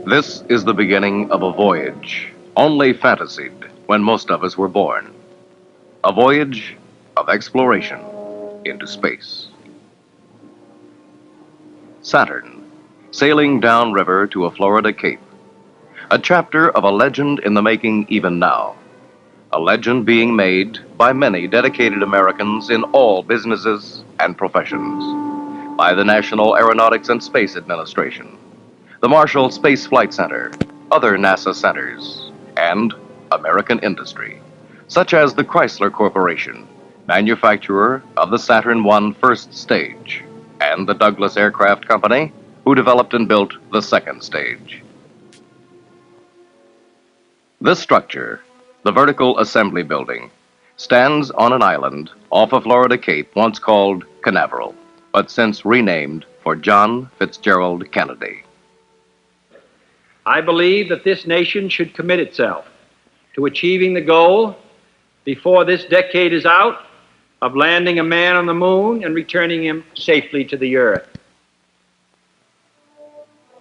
This is the beginning of a voyage, only fantasied when most of us were born. A voyage of exploration into space. Saturn, sailing downriver to a Florida cape. A chapter of a legend in the making even now. A legend being made by many dedicated Americans in all businesses and professions. By the National Aeronautics and Space Administration, the Marshall Space Flight Center, other NASA centers, and American industry, such as the Chrysler Corporation, manufacturer of the Saturn I first stage, and the Douglas Aircraft Company, who developed and built the second stage. This structure, the Vertical Assembly Building, stands on an island off a Florida cape once called Canaveral, but since renamed for John Fitzgerald Kennedy. I believe that this nation should commit itself to achieving the goal, before this decade is out, of landing a man on the moon and returning him safely to the Earth.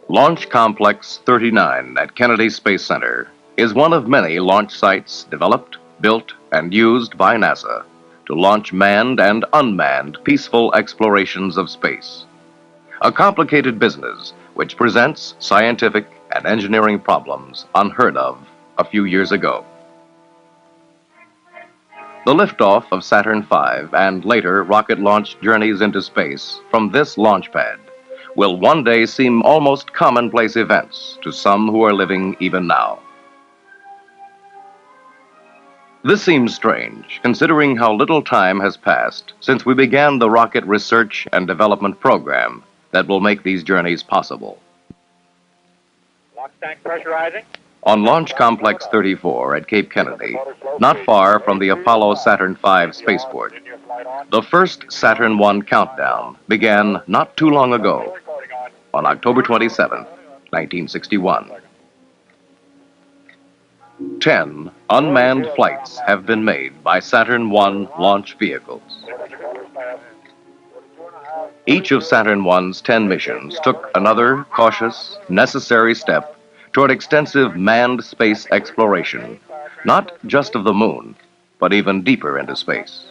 Launch Complex 39 at Kennedy Space Center is one of many launch sites developed, built, and used by NASA to launch manned and unmanned peaceful explorations of space. A complicated business which presents scientific and engineering problems unheard of a few years ago. The liftoff of Saturn V and later rocket launch journeys into space from this launch pad will one day seem almost commonplace events to some who are living even now. This seems strange, considering how little time has passed since we began the rocket research and development program that will make these journeys possible. Lock tank pressurizing. On Launch Complex 34 at Cape Kennedy, not far from the Apollo Saturn V spaceport, the first Saturn I countdown began not too long ago, on October 27, 1961. 10 unmanned flights have been made by Saturn I launch vehicles. Each of Saturn I's 10 missions took another cautious, necessary step toward extensive manned space exploration, not just of the moon, but even deeper into space.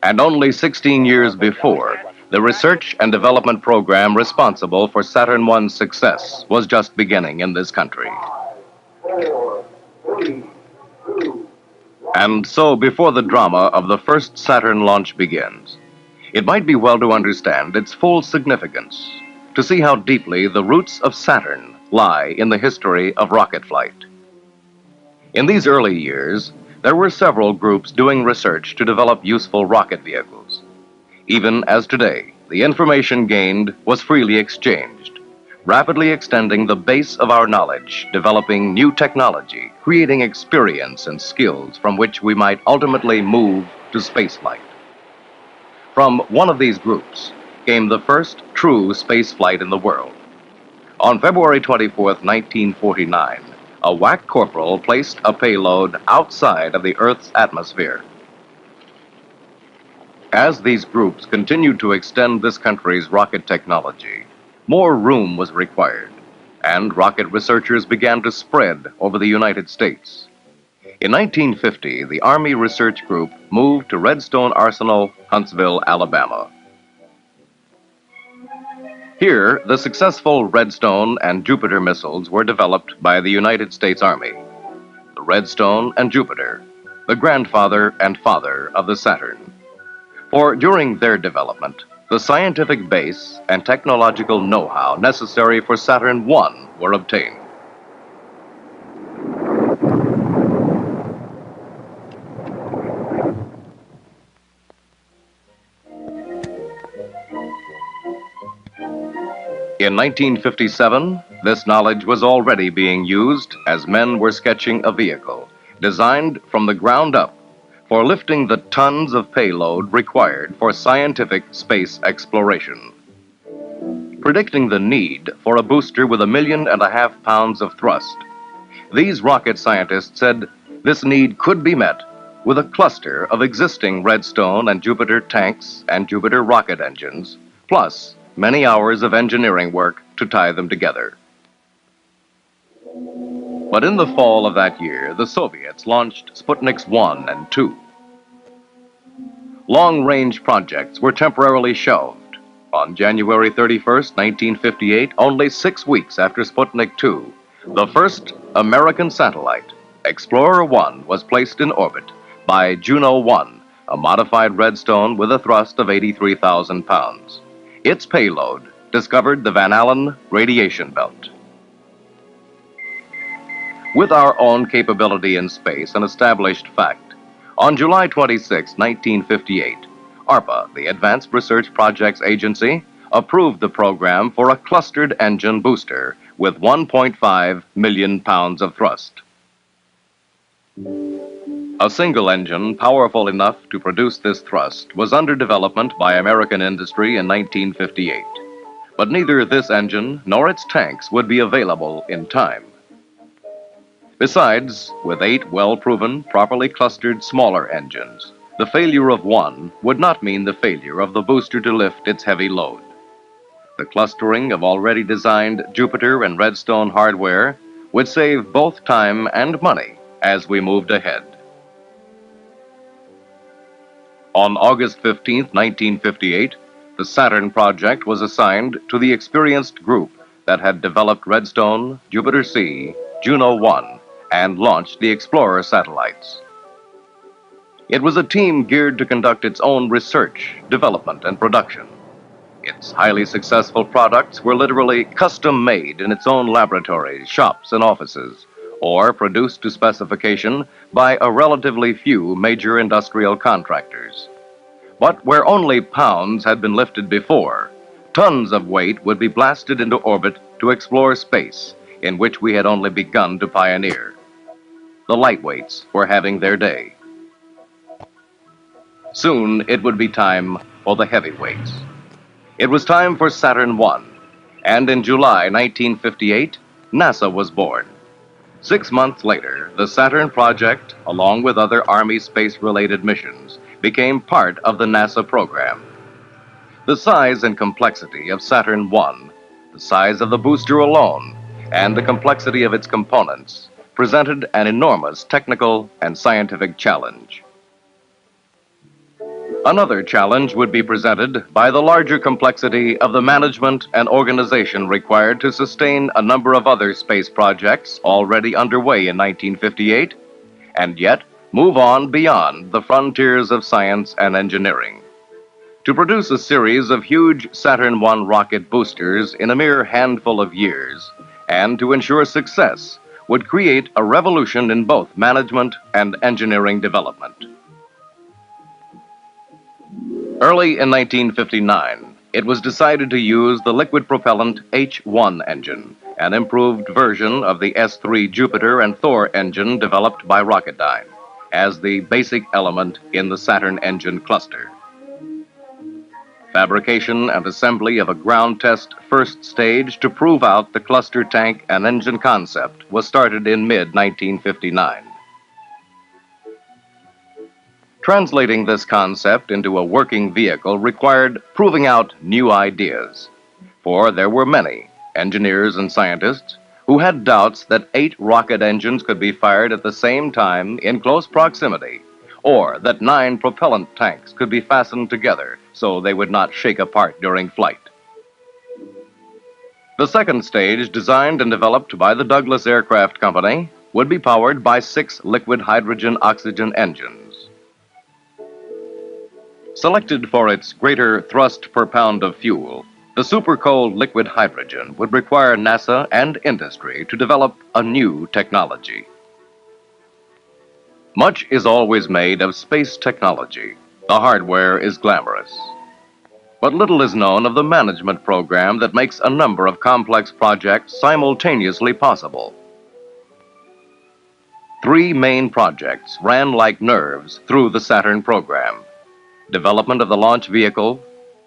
And only 16 years before, the research and development program responsible for Saturn I's success was just beginning in this country. And so, before the drama of the first Saturn launch begins, it might be well to understand its full significance, to see how deeply the roots of Saturn lie in the history of rocket flight. In these early years, there were several groups doing research to develop useful rocket vehicles. Even as today, the information gained was freely exchanged, rapidly extending the base of our knowledge, developing new technology, creating experience and skills from which we might ultimately move to spaceflight. From one of these groups came the first true spaceflight in the world. On February 24th, 1949, a WAC corporal placed a payload outside of the Earth's atmosphere. As these groups continued to extend this country's rocket technology, more room was required, and rocket researchers began to spread over the United States. In 1950, the Army Research Group moved to Redstone Arsenal, Huntsville, Alabama. Here, the successful Redstone and Jupiter missiles were developed by the United States Army. The Redstone and Jupiter, the grandfather and father of the Saturn. For during their development, the scientific base and technological know-how necessary for Saturn I were obtained. In 1957, this knowledge was already being used as men were sketching a vehicle designed from the ground up for lifting the tons of payload required for scientific space exploration. Predicting the need for a booster with 1.5 million pounds of thrust, these rocket scientists said This need could be met with a cluster of existing Redstone and Jupiter tanks and Jupiter rocket engines, plus many hours of engineering work to tie them together. But in the fall of that year, the Soviets launched Sputniks 1 and 2. Long-range projects were temporarily shelved. On January 31st, 1958, only 6 weeks after Sputnik 2, the first American satellite, Explorer 1, was placed in orbit by Juno 1, a modified Redstone with a thrust of 83,000 pounds. Its payload discovered the Van Allen radiation belt. With our own capability in space an established fact, on July 26, 1958, ARPA, the Advanced Research Projects Agency, approved the program for a clustered engine booster with 1.5 million pounds of thrust. A single engine powerful enough to produce this thrust was under development by American industry in 1958. But neither this engine nor its tanks would be available in time. Besides, with 8 well-proven, properly clustered smaller engines, the failure of one would not mean the failure of the booster to lift its heavy load. The clustering of already designed Jupiter and Redstone hardware would save both time and money as we moved ahead. On August 15, 1958, the Saturn project was assigned to the experienced group that had developed Redstone, Jupiter C, Juno 1, and launched the Explorer satellites. It was a team geared to conduct its own research, development, and production. Its highly successful products were literally custom-made in its own laboratories, shops, and offices, or produced to specification by a relatively few major industrial contractors. But where only pounds had been lifted before, tons of weight would be blasted into orbit to explore space, in which we had only begun to pioneer. The lightweights were having their day. Soon it would be time for the heavyweights. It was time for Saturn I, and in July 1958, NASA was born. 6 months later, the Saturn project, along with other Army space-related missions, became part of the NASA program. The size and complexity of Saturn I, the size of the booster alone, and the complexity of its components presented an enormous technical and scientific challenge. Another challenge would be presented by the larger complexity of the management and organization required to sustain a number of other space projects already underway in 1958, and yet move on beyond the frontiers of science and engineering. To produce a series of huge Saturn I rocket boosters in a mere handful of years, and to ensure success, would create a revolution in both management and engineering development. Early in 1959, it was decided to use the liquid propellant H-1 engine, an improved version of the S-3 Jupiter and Thor engine developed by Rocketdyne, as the basic element in the Saturn engine cluster. Fabrication and assembly of a ground test first stage to prove out the cluster tank and engine concept was started in mid-1959. Translating this concept into a working vehicle required proving out new ideas, for there were many engineers and scientists who had doubts that 8 rocket engines could be fired at the same time in close proximity, or that 9 propellant tanks could be fastened together so they would not shake apart during flight. The second stage, designed and developed by the Douglas Aircraft Company, would be powered by 6 liquid hydrogen-oxygen engines. Selected for its greater thrust per pound of fuel, the super-cold liquid hydrogen would require NASA and industry to develop a new technology. Much is always made of space technology. The hardware is glamorous. But little is known of the management program that makes a number of complex projects simultaneously possible. 3 main projects ran like nerves through the Saturn program: development of the launch vehicle,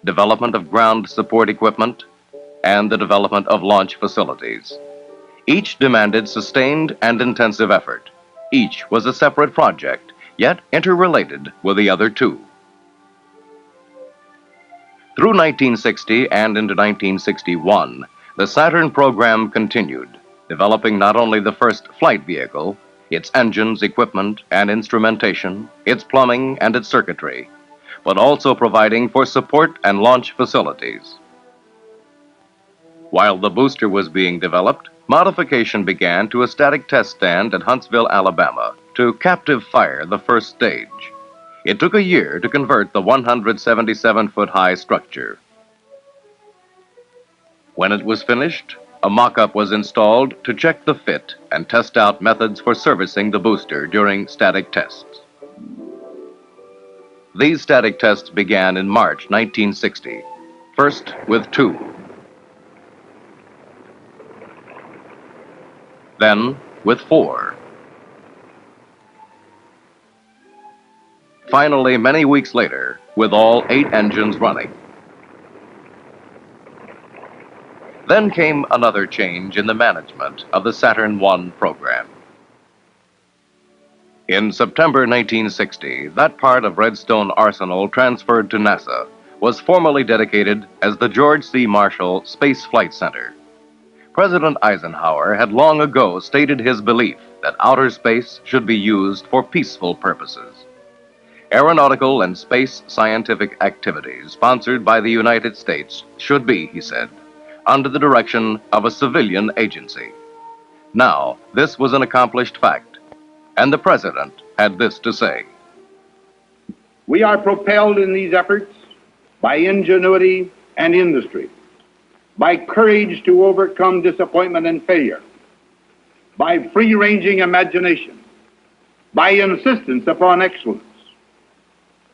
development of ground support equipment, and the development of launch facilities. Each demanded sustained and intensive effort. Each was a separate project, yet interrelated with the other two. Through 1960 and into 1961, the Saturn program continued, developing not only the first flight vehicle, its engines, equipment, and instrumentation, its plumbing, and its circuitry, but also providing for support and launch facilities. While the booster was being developed, modification began to a static test stand at Huntsville, Alabama, to captive fire the first stage. It took a year to convert the 177-foot-high structure. When it was finished, a mock-up was installed to check the fit and test out methods for servicing the booster during static tests. These static tests began in March 1960, first with 2. Then with 4. Finally, many weeks later, with all 8 engines running. Then came another change in the management of the Saturn I program. In September 1960, that part of Redstone Arsenal transferred to NASA was formally dedicated as the George C. Marshall Space Flight Center. President Eisenhower had long ago stated his belief that outer space should be used for peaceful purposes. Aeronautical and space scientific activities sponsored by the United States should be, he said, under the direction of a civilian agency. Now, this was an accomplished fact, and the President had this to say. We are propelled in these efforts by ingenuity and industry, by courage to overcome disappointment and failure, by free-ranging imagination, by insistence upon excellence.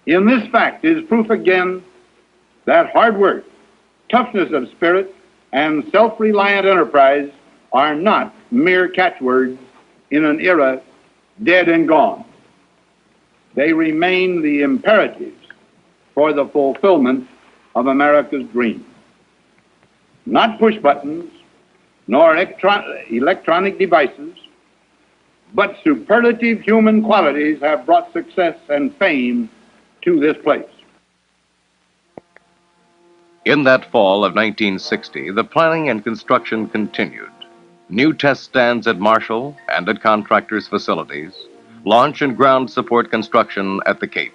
In this fact is proof again that hard work, toughness of spirit, and self-reliant enterprise are not mere catchwords in an era dead and gone. They remain the imperatives for the fulfillment of America's dream. Not push buttons, nor electronic devices, but superlative human qualities have brought success and fame to this place. In that fall of 1960, the planning and construction continued. New test stands at Marshall and at contractors' facilities, launch and ground support construction at the Cape.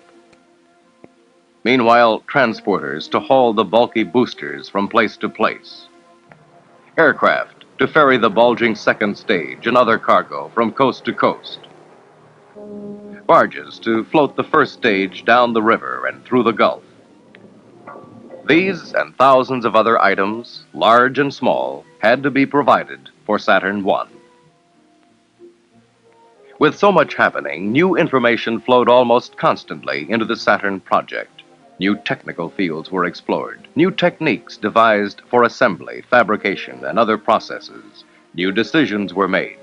Meanwhile, transporters to haul the bulky boosters from place to place. Aircraft to ferry the bulging second stage and other cargo from coast to coast. Barges to float the first stage down the river and through the Gulf. These and thousands of other items, large and small, had to be provided for Saturn I. With so much happening, new information flowed almost constantly into the Saturn project. New technical fields were explored, new techniques devised for assembly, fabrication, and other processes. New decisions were made.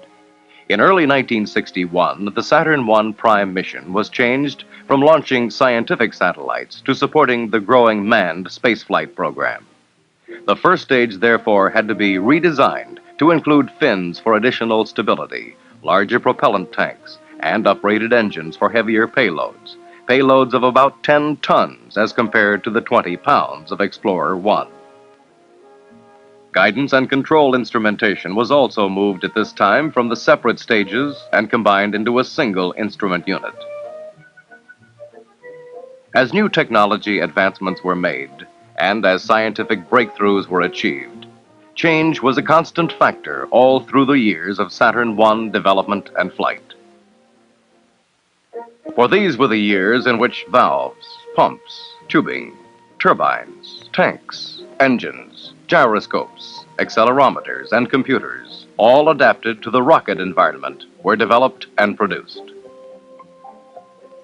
In early 1961, the Saturn I prime mission was changed from launching scientific satellites to supporting the growing manned spaceflight program. The first stage, therefore, had to be redesigned to include fins for additional stability, larger propellant tanks, and uprated engines for heavier payloads of about 10 tons as compared to the 20 pounds of Explorer 1. Guidance and control instrumentation was also moved at this time from the separate stages and combined into a single instrument unit. As new technology advancements were made, and as scientific breakthroughs were achieved, change was a constant factor all through the years of Saturn I development and flight. For these were the years in which valves, pumps, tubing, turbines, tanks, engines, gyroscopes, accelerometers, and computers, all adapted to the rocket environment, were developed and produced.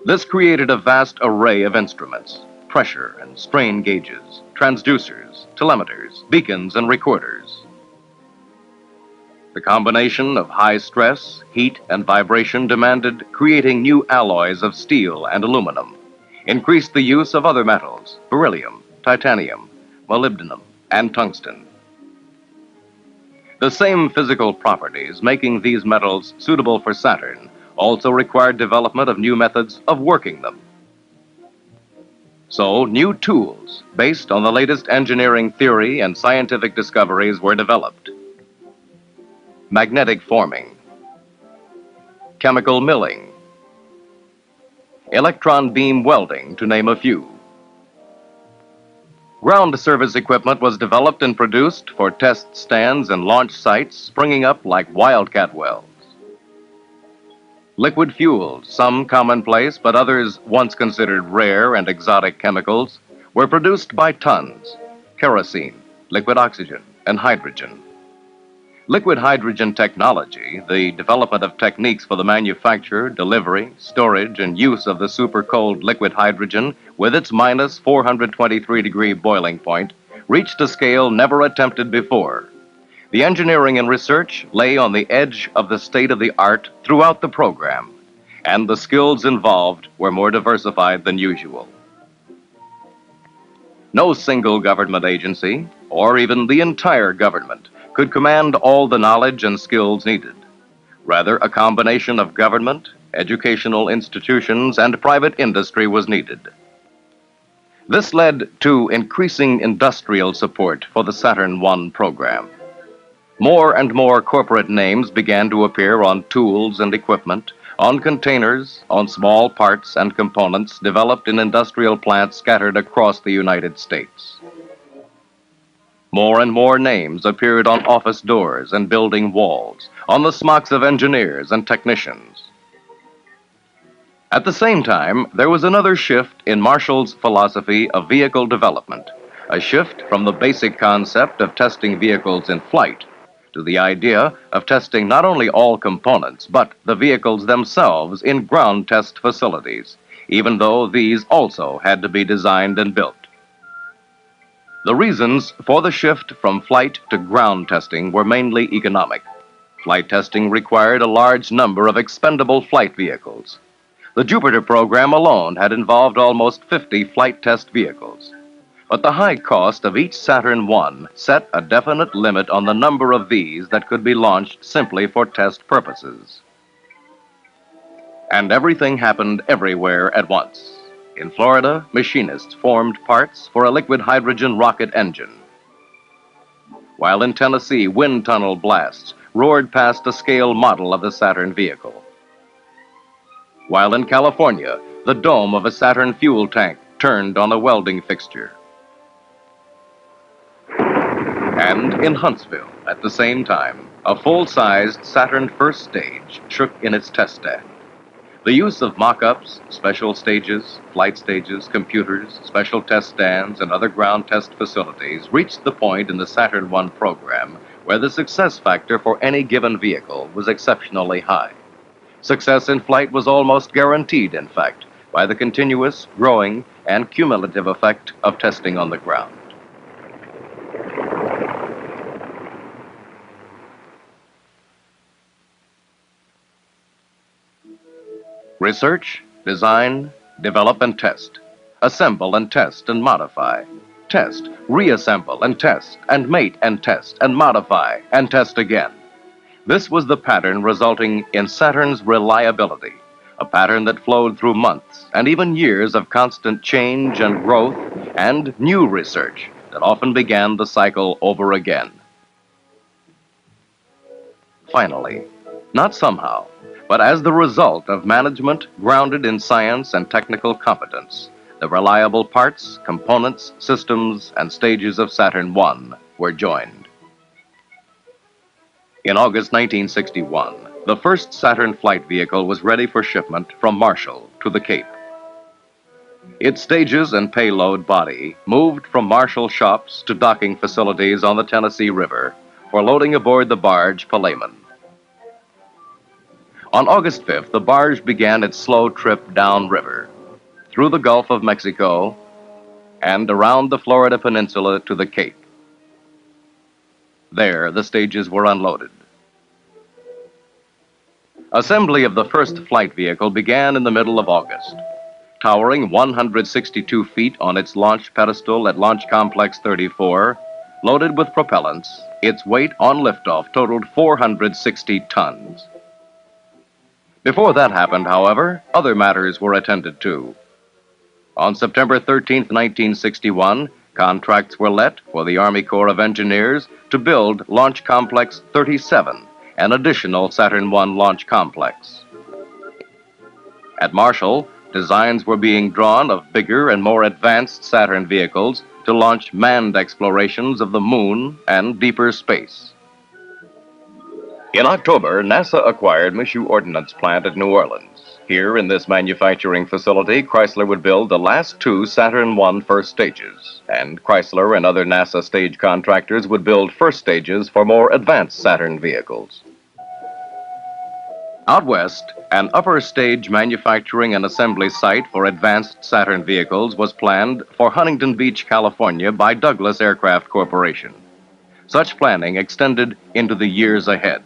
This created a vast array of instruments, pressure and strain gauges, transducers, telemeters, beacons, and recorders. The combination of high stress, heat, and vibration demanded creating new alloys of steel and aluminum, increased the use of other metals, beryllium, titanium, molybdenum, and tungsten. The same physical properties making these metals suitable for Saturn also required development of new methods of working them. So, new tools based on the latest engineering theory and scientific discoveries were developed. Magnetic forming, chemical milling, electron beam welding, to name a few. Ground service equipment was developed and produced for test stands and launch sites springing up like wildcat wells. Liquid fuels, some commonplace but others once considered rare and exotic chemicals, were produced by tons: kerosene, liquid oxygen, and hydrogen. Liquid hydrogen technology, the development of techniques for the manufacture, delivery, storage, and use of the super-cold liquid hydrogen with its minus 423-degree boiling point, reached a scale never attempted before. The engineering and research lay on the edge of the state-of-the-art throughout the program, and the skills involved were more diversified than usual. No single government agency, or even the entire government, could command all the knowledge and skills needed. Rather, a combination of government, educational institutions, and private industry was needed. This led to increasing industrial support for the Saturn I program. More and more corporate names began to appear on tools and equipment, on containers, on small parts and components developed in industrial plants scattered across the United States. More and more names appeared on office doors and building walls, on the smocks of engineers and technicians. At the same time, there was another shift in Marshall's philosophy of vehicle development, a shift from the basic concept of testing vehicles in flight to the idea of testing not only all components, but the vehicles themselves in ground test facilities, even though these also had to be designed and built. The reasons for the shift from flight to ground testing were mainly economic. Flight testing required a large number of expendable flight vehicles. The Jupiter program alone had involved almost 50 flight test vehicles. But the high cost of each Saturn I set a definite limit on the number of these that could be launched simply for test purposes. And everything happened everywhere at once. In Florida, machinists formed parts for a liquid hydrogen rocket engine. While in Tennessee, wind tunnel blasts roared past a scale model of the Saturn vehicle. While in California, the dome of a Saturn fuel tank turned on a welding fixture. And in Huntsville, at the same time, a full-sized Saturn first stage shook in its test stand. The use of mock-ups, special stages, flight stages, computers, special test stands, and other ground test facilities reached the point in the Saturn I program where the success factor for any given vehicle was exceptionally high. Success in flight was almost guaranteed, in fact, by the continuous, growing, and cumulative effect of testing on the ground. Research, design, develop and test. Assemble and test and modify. Test, reassemble and test, and mate and test, and modify, and test again. This was the pattern resulting in Saturn's reliability, a pattern that flowed through months and even years of constant change and growth and new research that often began the cycle over again. Finally, not somehow, but as the result of management grounded in science and technical competence, the reliable parts, components, systems, and stages of Saturn I were joined. In August 1961, the first Saturn flight vehicle was ready for shipment from Marshall to the Cape. Its stages and payload body moved from Marshall shops to docking facilities on the Tennessee River for loading aboard the barge Palaemon. On August 5th, the barge began its slow trip downriver, through the Gulf of Mexico, and around the Florida Peninsula to the Cape. There, the stages were unloaded. Assembly of the first flight vehicle began in the middle of August. Towering 162 feet on its launch pedestal at Launch Complex 34, loaded with propellants, its weight on liftoff totaled 460 tons. Before that happened, however, other matters were attended to. On September 13, 1961, contracts were let for the Army Corps of Engineers to build Launch Complex 37, an additional Saturn I launch complex. At Marshall, designs were being drawn of bigger and more advanced Saturn vehicles to launch manned explorations of the moon and deeper space. In October, NASA acquired Michoud Ordnance Plant at New Orleans. Here, in this manufacturing facility, Chrysler would build the last two Saturn I first stages, and Chrysler and other NASA stage contractors would build first stages for more advanced Saturn vehicles. Out west, an upper stage manufacturing and assembly site for advanced Saturn vehicles was planned for Huntington Beach, California by Douglas Aircraft Corporation. Such planning extended into the years ahead.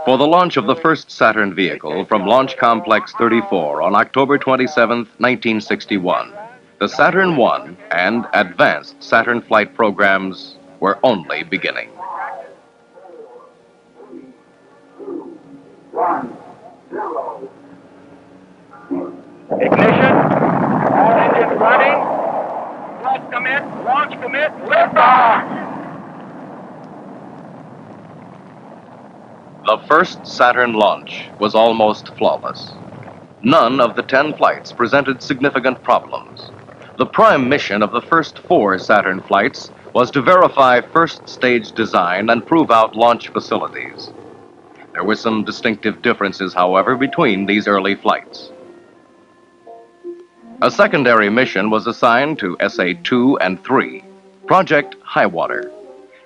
For the launch of the first Saturn vehicle from Launch Complex 34 on October 27, 1961, the Saturn I and advanced Saturn flight programs were only beginning. 1, 0. Ignition. All engines running. Launch commit. Launch commit. Liftoff. The first Saturn launch was almost flawless. None of the 10 flights presented significant problems. The prime mission of the first 4 Saturn flights was to verify first stage design and prove out launch facilities. There were some distinctive differences, however, between these early flights. A secondary mission was assigned to SA-2 and 3, Project Highwater.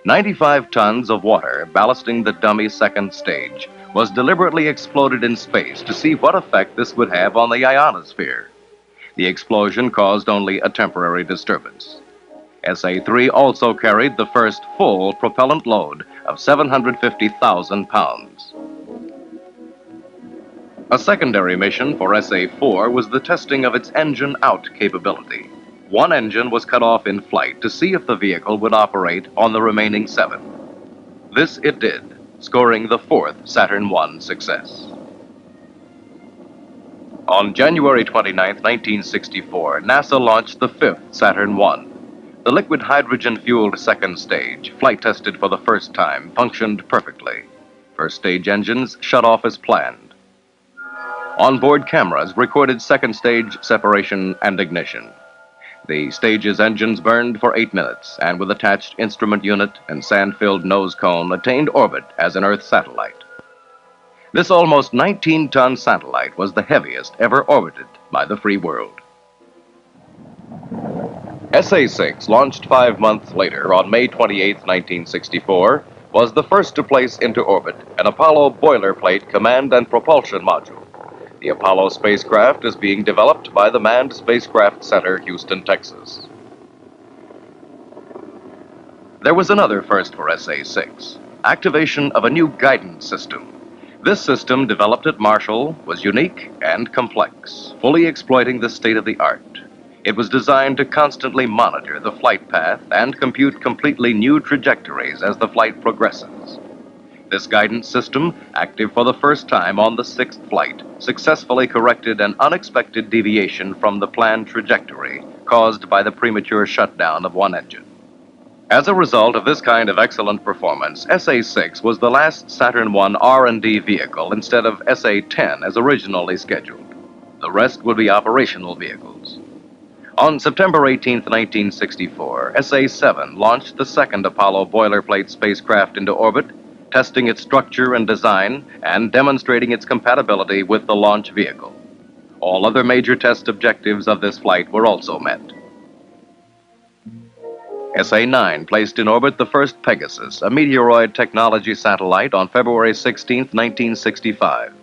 95 tons of water ballasting the dummy second stage was deliberately exploded in space to see what effect this would have on the ionosphere. The explosion caused only a temporary disturbance. SA-3 also carried the first full propellant load of 750,000 pounds. A secondary mission for SA-4 was the testing of its engine-out capability. One engine was cut off in flight to see if the vehicle would operate on the remaining 7. This it did, scoring the 4th Saturn I success. On January 29, 1964, NASA launched the 5th Saturn I. The liquid hydrogen-fueled second stage, flight tested for the first time, functioned perfectly. First stage engines shut off as planned. Onboard cameras recorded second stage separation and ignition. The stage's engines burned for 8 minutes, and with attached instrument unit and sand-filled nose cone, attained orbit as an Earth satellite. This almost 19-ton satellite was the heaviest ever orbited by the free world. SA-6, launched 5 months later on May 28, 1964, was the first to place into orbit an Apollo boilerplate command and propulsion module. The Apollo spacecraft is being developed by the Manned Spacecraft Center, Houston, Texas. There was another first for SA-6, activation of a new guidance system. This system, developed at Marshall, was unique and complex, fully exploiting the state-of-the-art. It was designed to constantly monitor the flight path and compute completely new trajectories as the flight progresses. This guidance system, active for the first time on the 6th flight, successfully corrected an unexpected deviation from the planned trajectory caused by the premature shutdown of one engine. As a result of this kind of excellent performance, SA-6 was the last Saturn I R&D vehicle instead of SA-10 as originally scheduled. The rest would be operational vehicles. On September 18, 1964, SA-7 launched the second Apollo boilerplate spacecraft into orbit, testing its structure and design and demonstrating its compatibility with the launch vehicle. All other major test objectives of this flight were also met. SA-9 placed in orbit the first Pegasus, a meteoroid technology satellite, on February 16, 1965.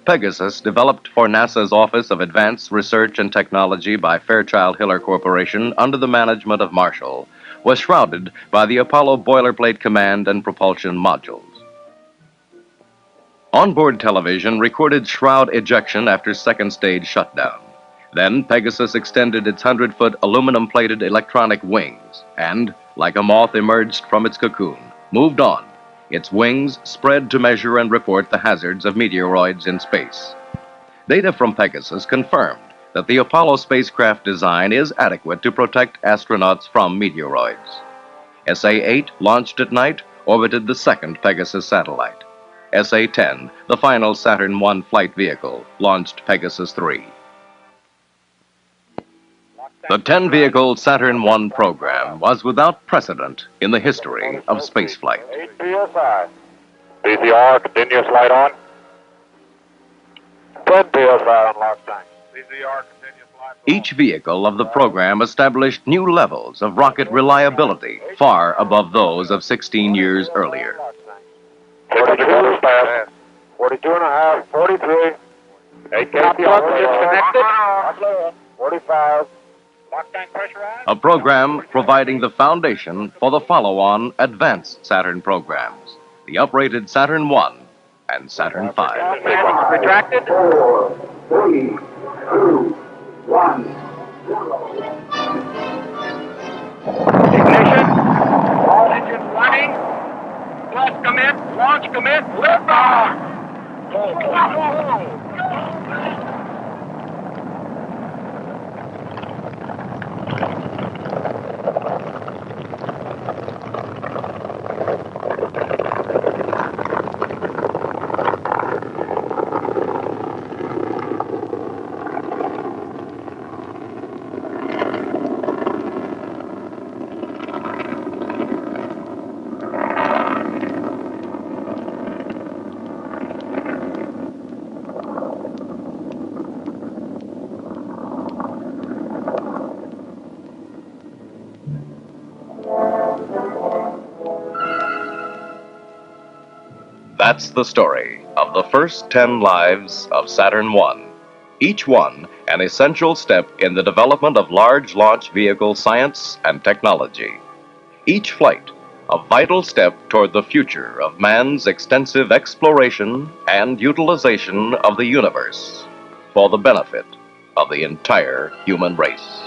Pegasus, developed for NASA's Office of Advanced Research and Technology by Fairchild Hiller Corporation under the management of Marshall, was shrouded by the Apollo boilerplate command and propulsion modules. Onboard television recorded shroud ejection after second stage shutdown. Then Pegasus extended its 100-foot aluminum-plated electronic wings and, like a moth emerged from its cocoon, moved on, its wings spread to measure and report the hazards of meteoroids in space. Data from Pegasus confirmed that the Apollo spacecraft design is adequate to protect astronauts from meteoroids. SA-8, launched at night, orbited the second Pegasus satellite. SA-10, the final Saturn I flight vehicle, launched Pegasus III. The 10-vehicle Saturn I program was without precedent in the history of spaceflight. 8 PSI. VCR, continuous light on. 10 PSI on lock tank. VCR, continuous light on. Each vehicle of the program established new levels of rocket reliability far above those of 16 years earlier. 42 fast. 42 and a half, 43. 8 KPI disconnected. 45. Lock tank pressurized. A program providing the foundation for the follow-on advanced Saturn programs, the uprated Saturn I and Saturn V. Settings retracted. 4, 3, 2, 1, 0. Ignition. All engines running. Thrust commit. Launch commit. Lift off. That's the story of the first 10 lives of Saturn I, each one an essential step in the development of large launch vehicle science and technology. Each flight a vital step toward the future of man's extensive exploration and utilization of the universe for the benefit of the entire human race.